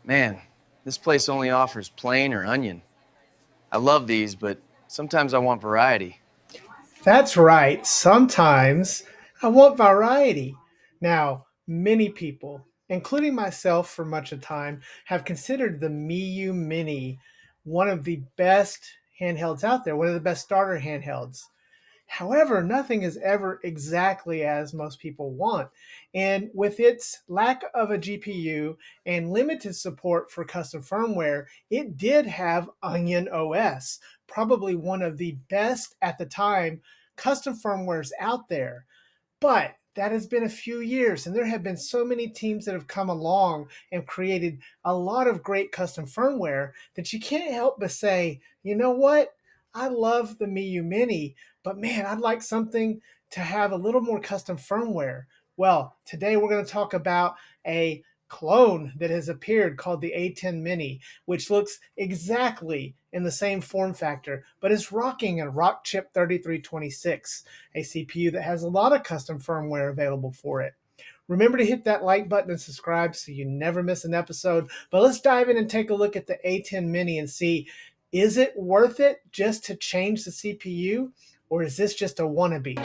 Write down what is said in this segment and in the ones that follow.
Man, this place only offers plain or onion. I love these, but sometimes I want variety. That's right. Sometimes I want variety. Now, many people, including myself for much of the time, have considered the Miyoo Mini one of the best handhelds out there, one of the best starter handhelds. However, nothing is ever exactly as most people want. And with its lack of a GPU and limited support for custom firmware, it did have Onion OS, probably one of the best at the time custom firmwares out there. But that has been a few years, and there have been so many teams that have come along and created a lot of great custom firmware that you can't help but say, you know what? I love the Miyoo Mini, but man, I'd like something to have a little more custom firmware. Well, today we're going to talk about a clone that has appeared called the A10 Mini, which looks exactly in the same form factor, but is rocking a Rockchip 3326, a CPU that has a lot of custom firmware available for it. Remember to hit that like button and subscribe so you never miss an episode. But let's dive in and take a look at the A10 Mini and see, is it worth it just to change the CPU, or is this just a wannabe?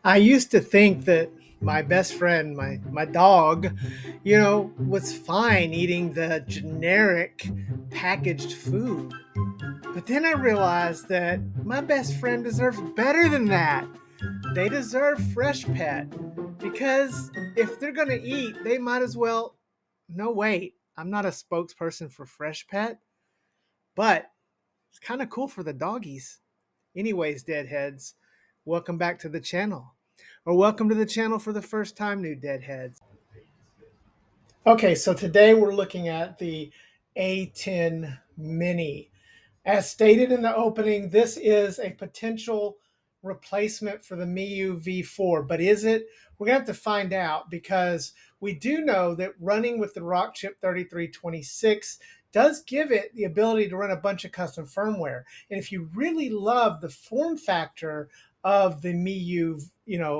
I used to think that my best friend, my dog, was fine eating the generic packaged food. But then I realized that my best friend deserves better than that. They deserve fresh pet because if they're going to eat, they might as well. No, wait, I'm not a spokesperson for fresh pet, but it's kind of cool for the doggies. Anyways, deadheads, welcome back to the channel. Or welcome to the channel for the first time, new deadheads. Okay, so today we're looking at the A10 Mini. As stated in the opening, this is a potential replacement for the Miyoo V4, but is it? We're going to have to find out because we do know that running with the Rockchip 3326 does give it the ability to run a bunch of custom firmware. And if you really love the form factor of the Miyoo,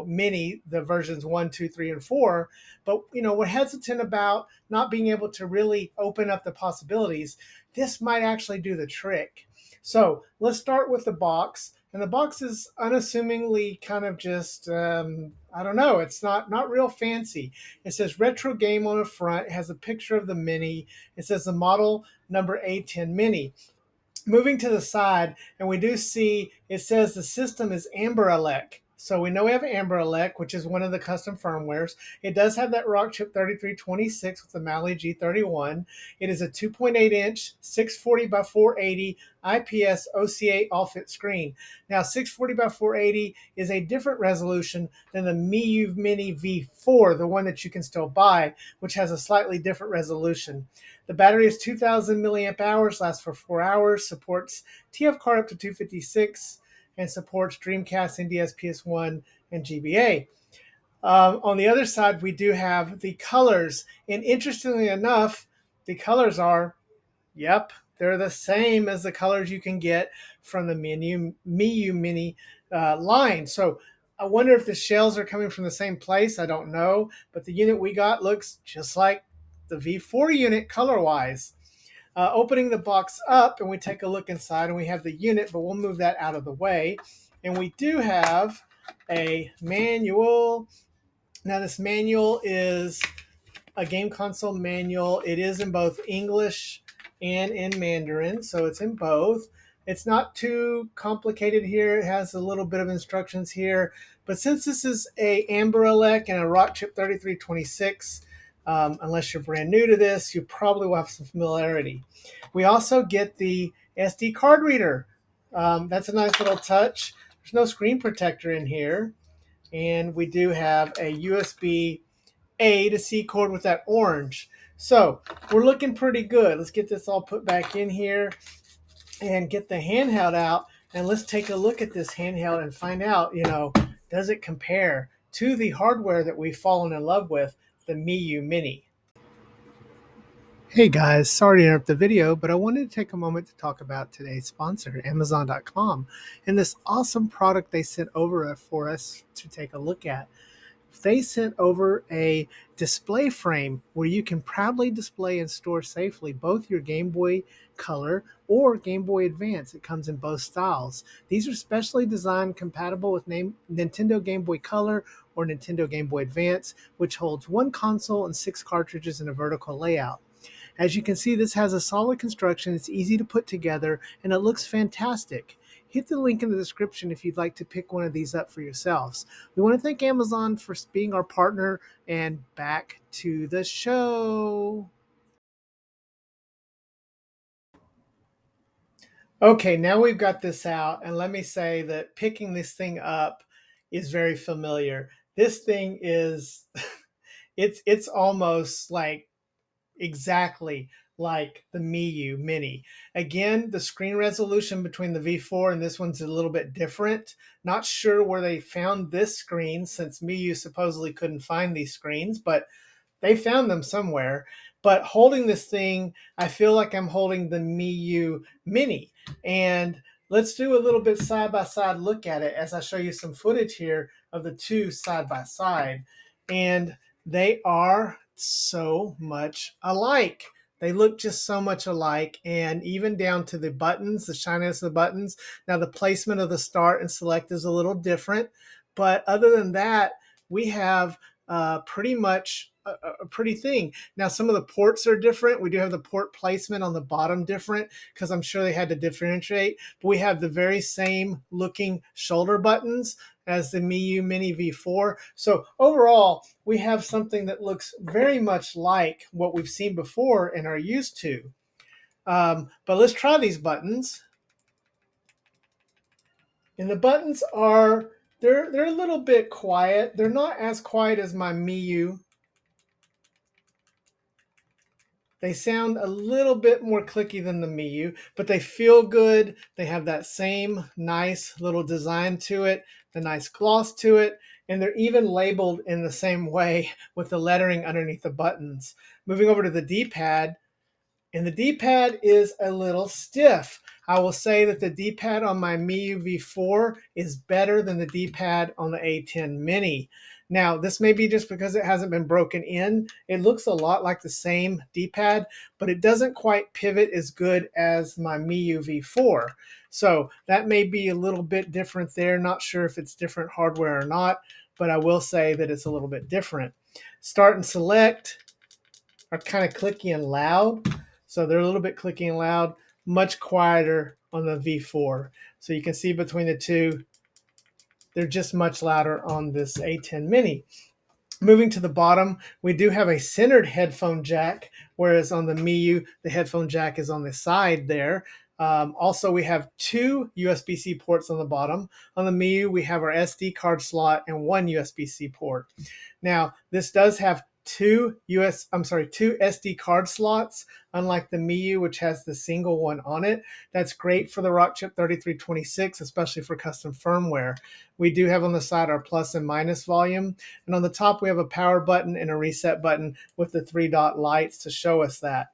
Mini, the versions 1, 2, 3, and 4, but we're hesitant about not being able to really open up the possibilities, this might actually do the trick. So let's start with the box. And the box is unassumingly kind of just, I don't know, it's not real fancy. It says retro game on the front. It has a picture of the Mini. It says the model number A10 Mini. Moving to the side, and we do see it says the system is AYRJGF. So we know we have AYRJGF, which is one of the custom firmwares. It does have that Rockchip 3326 with the Mali G31. It is a 2.8-inch 640 by 480 IPS OCA all-fit screen. Now, 640 by 480 is a different resolution than the Miyoo Mini V4, the one that you can still buy, which has a slightly different resolution. The battery is 2,000 milliamp hours, lasts for 4 hours, supports TF card up to 256, and supports Dreamcast, NDS, PS1, and GBA. On the other side, we do have the colors. And interestingly enough, the colors are, yep, they're the same as the colors you can get from the Miyoo Mini line. So I wonder if the shells are coming from the same place. I don't know. But the unit we got looks just like the V4 unit color-wise. Opening the box up, and we take a look inside, and we have the unit, but we'll move that out of the way. And we do have a manual. Now, this manual is a game console manual. It is in both English and in Mandarin, so it's in both. It's not too complicated here. It has a little bit of instructions here. But since this is a AYRJGF and a Rockchip 3326, unless you're brand new to this, you probably will have some familiarity. We also get the SD card reader. That's a nice little touch. There's no screen protector in here. And we do have a USB A to C cord with that orange. So we're looking pretty good. Let's get this all put back in here and get the handheld out. And let's take a look at this handheld and find out, does it compare to the hardware that we've fallen in love with, the Miyoo Mini? Hey guys, sorry to interrupt the video, but I wanted to take a moment to talk about today's sponsor, Amazon.com, and this awesome product they sent over for us to take a look at. They sent over a display frame where you can proudly display and store safely both your Game Boy Color or Game Boy Advance. It comes in both styles. These are specially designed compatible with Nintendo Game Boy Color or Nintendo Game Boy Advance, which holds one console and 6 cartridges in a vertical layout. As you can see, this has a solid construction, it's easy to put together, and it looks fantastic. Hit the link in the description if you'd like to pick one of these up for yourselves. We want to thank Amazon for being our partner, and back to the show. Okay, now we've got this out, and let me say that picking this thing up is very familiar. This thing is it's almost like exactly like the Miyoo Mini. Again, the screen resolution between the V4 and this one's a little bit different. Not sure where they found this screen since Miyoo supposedly couldn't find these screens, but they found them somewhere. But holding this thing, I feel like I'm holding the Miyoo Mini. And let's do a little bit side by side look at it as I show you some footage here of the two side by side. And they are so much alike. They look just so much alike, and even down to the buttons, the shininess of the buttons. Now, the placement of the start and select is a little different, but other than that, we have pretty much a pretty thing. Now, some of the ports are different. We do have the port placement on the bottom different because I'm sure they had to differentiate, but we have the very same looking shoulder buttons as the Miyoo Mini V4. So overall, we have something that looks very much like what we've seen before and are used to. But let's try these buttons. And the buttons are, they're a little bit quiet. They're not as quiet as my Miyoo. They sound a little bit more clicky than the Miyoo, but they feel good. They have that same nice little design to it, the nice gloss to it, and they're even labeled in the same way with the lettering underneath the buttons. Moving over to the D-pad, and the D-pad is a little stiff. I will say that the D-pad on my Miyoo V4 is better than the D-pad on the A10 Mini. Now, this may be just because it hasn't been broken in. It looks a lot like the same D-pad, but it doesn't quite pivot as good as my Miyoo V4. So that may be a little bit different there. Not sure if it's different hardware or not, but I will say that it's a little bit different. Start and select are kind of clicky and loud. So they're a little bit clicky and loud, much quieter on the V4. So you can see between the two, they're just much louder on this A10 Mini. Moving to the bottom, we do have a centered headphone jack, whereas on the Miyoo, the headphone jack is on the side there. Also, we have two USB-C ports on the bottom. On the Miyoo, we have our SD card slot and one USB-C port. Now, this does have two SD card slots, unlike the Miyoo, which has the single one on it. That's great for the Rockchip 3326, especially for custom firmware. We do have on the side our plus and minus volume, and on the top we have a power button and a reset button with the 3-dot lights to show us that.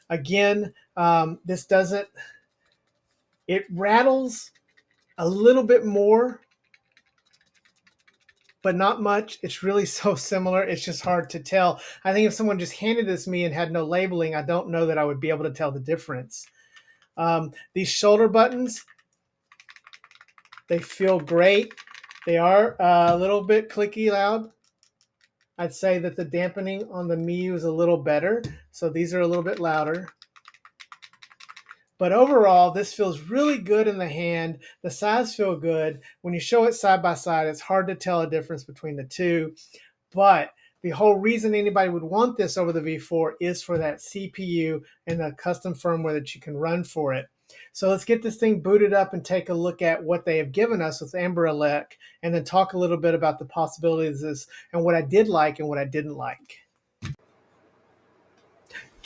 Again, this doesn't, it rattles a little bit more, but not much. It's really so similar. It's just hard to tell. I think if someone just handed this to me and had no labeling, I don't know that I would be able to tell the difference. These shoulder buttons, they feel great. They are a little bit clicky loud. I'd say that the dampening on the Miyoo is a little better. So these are a little bit louder. But overall, this feels really good in the hand. The sides feel good. When you show it side by side, it's hard to tell a difference between the two. But the whole reason anybody would want this over the V4 is for that CPU and the custom firmware that you can run for it. So let's get this thing booted up and take a look at what they have given us with AYRJGF, and then talk a little bit about the possibilities of this and what I did like and what I didn't like.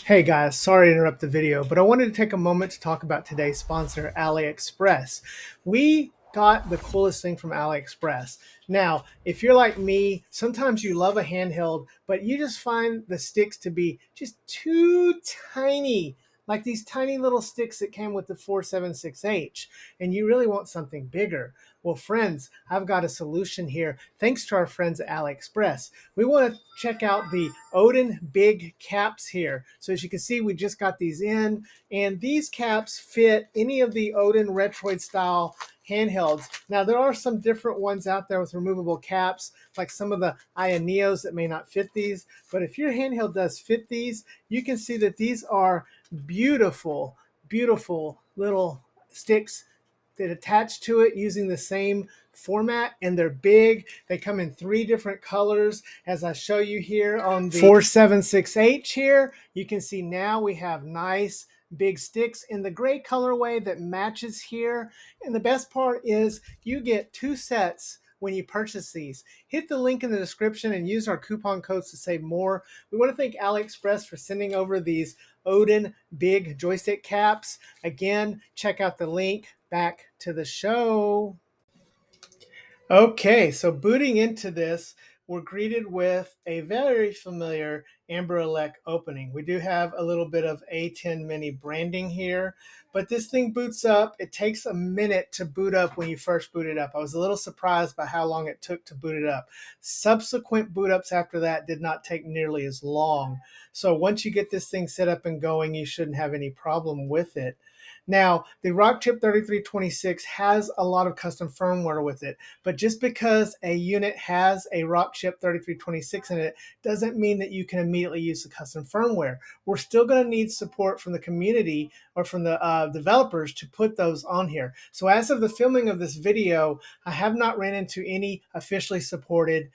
Hey guys, sorry to interrupt the video, but I wanted to take a moment to talk about today's sponsor, AliExpress. We got the coolest thing from AliExpress. Now, if you're like me, sometimes you love a handheld, but you just find the sticks to be just too tiny, like these tiny little sticks that came with the 476H, and you really want something bigger. Well, friends, I've got a solution here. Thanks to our friends at AliExpress. We want to check out the Odin big caps here. So as you can see, we just got these in, and these caps fit any of the Odin Retroid style handhelds. Now, there are some different ones out there with removable caps, like some of the Neos that may not fit these. But if your handheld does fit these, you can see that these are beautiful, beautiful little sticks that attach to it using the same format, and they're big. They come in 3 different colors, as I show you here on the 476H here. You can see now we have nice big sticks in the gray colorway that matches here. And the best part is you get 2 sets when you purchase these. Hit the link in the description and use our coupon codes to save more. We want to thank AliExpress for sending over these Odin big joystick caps. Again, check out the link. Back to the show. Okay, so booting into this, we're greeted with a very familiar AYRJGF opening. We do have a little bit of A10 Mini branding here, but this thing boots up. It takes a minute to boot up when you first boot it up. I was a little surprised by how long it took to boot it up. Subsequent boot ups after that did not take nearly as long. So once you get this thing set up and going, you shouldn't have any problem with it. Now, the Rockchip 3326 has a lot of custom firmware with it, but just because a unit has a Rockchip 3326 in it doesn't mean that you can immediately use the custom firmware. We're still going to need support from the community or from the developers to put those on here. So as of the filming of this video, I have not ran into any officially supported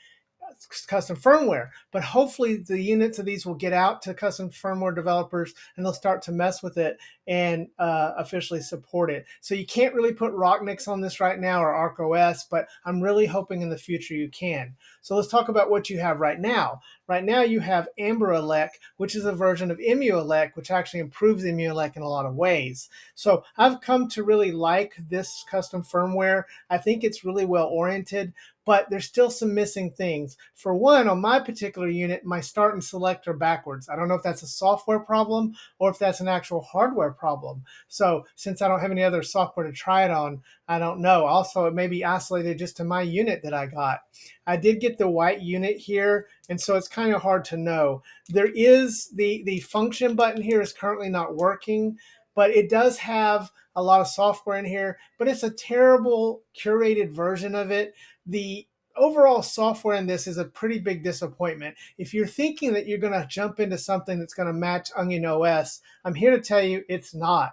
custom firmware, but hopefully the units of these will get out to custom firmware developers and they'll start to mess with it and officially support it. So you can't really put Rocknix on this right now or ArcOS, but I'm really hoping in the future you can. So let's talk about what you have right now. Right now you have AYRJGF, which is a version of emulation, which actually improves emulation in a lot of ways. So I've come to really like this custom firmware. I think it's really well oriented, but there's still some missing things. For one, on my particular unit, my start and select are backwards. I don't know if that's a software problem or if that's an actual hardware problem. So since I don't have any other software to try it on, I don't know. Also, it may be isolated just to my unit that I got. I did get the white unit here, and so it's kind of hard to know. There is the function button here is currently not working, but it does have a lot of software in here, but it's a terrible curated version of it. The overall software in this is a pretty big disappointment. If you're thinking that you're going to jump into something that's going to match Onion OS, I'm here to tell you it's not.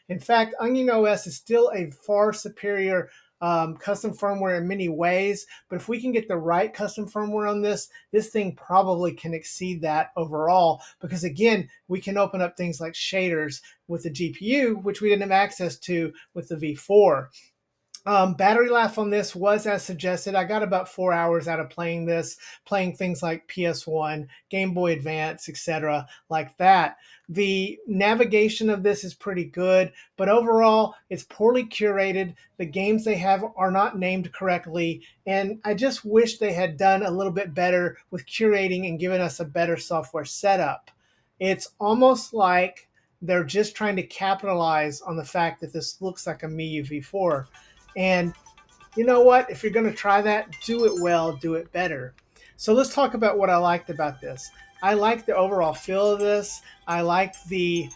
In fact, Onion OS is still a far superior custom firmware in many ways, but if we can get the right custom firmware on this, this thing probably can exceed that overall, because again, we can open up things like shaders with the GPU, which we didn't have access to with the V4. Battery life on this was as suggested. I got about 4 hours out of playing this, playing things like PS1, Game Boy Advance, etc., like that. The navigation of this is pretty good, but overall, it's poorly curated. The games they have are not named correctly, and I just wish they had done a little bit better with curating and giving us a better software setup. It's almost like they're just trying to capitalize on the fact that this looks like a Miyoo V4. And you know what? If you're going to try that, do it well, do it better. So let's talk about what I liked about this. I like the overall feel of this. I like the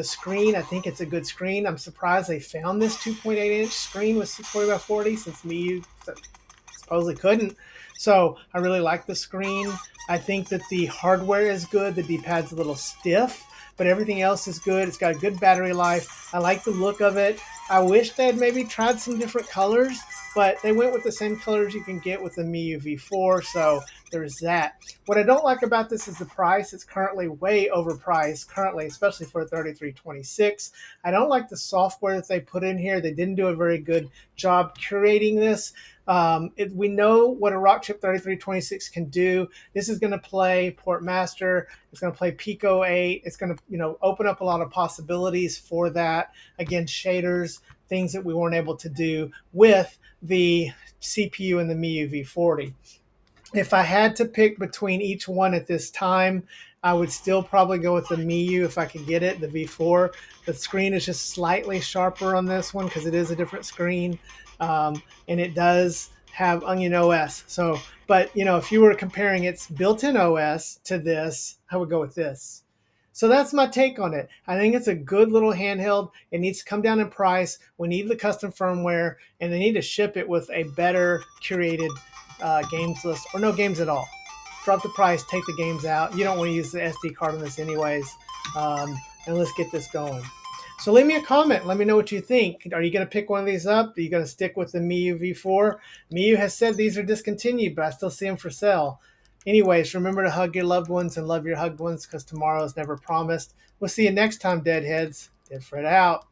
screen. I think it's a good screen. I'm surprised they found this 2.8-inch screen with 640 by 40 since Miyoo supposedly couldn't. So I really like the screen. I think that the hardware is good. The D-pad's a little stiff, but everything else is good. It's got a good battery life. I like the look of it. I wish they had maybe tried some different colors, but they went with the same colors you can get with the Miyoo V4, so there's that. What I don't like about this is the price. It's currently way overpriced, especially for a 3326. I don't like the software that they put in here. They didn't do a very good job curating this. We know what a Rockchip 3326 can do. This is going to play Port Master. It's going to play Pico 8. It's going to open up a lot of possibilities for that. Again, shaders, things that we weren't able to do with the CPU and the Miyoo V40. If I had to pick between each one at this time, I would still probably go with the Miyoo if I could get it, the V4. The screen is just slightly sharper on this one because it is a different screen, and it does have Onion OS. So, but if you were comparing its built-in OS to this, I would go with this. So that's my take on it. I think it's a good little handheld. It needs to come down in price. We need the custom firmware, and they need to ship it with a better curated games list, or no games at all. Drop the price, take the games out. You don't want to use the SD card on this anyways. And let's get this going. So leave me a comment. Let me know what you think. Are you going to pick one of these up? Are you going to stick with the Miyoo V4? Miyoo has said these are discontinued, but I still see them for sale. Anyways, remember to hug your loved ones and love your hugged ones, because tomorrow is never promised. We'll see you next time, Deadheads. Dead Fred out.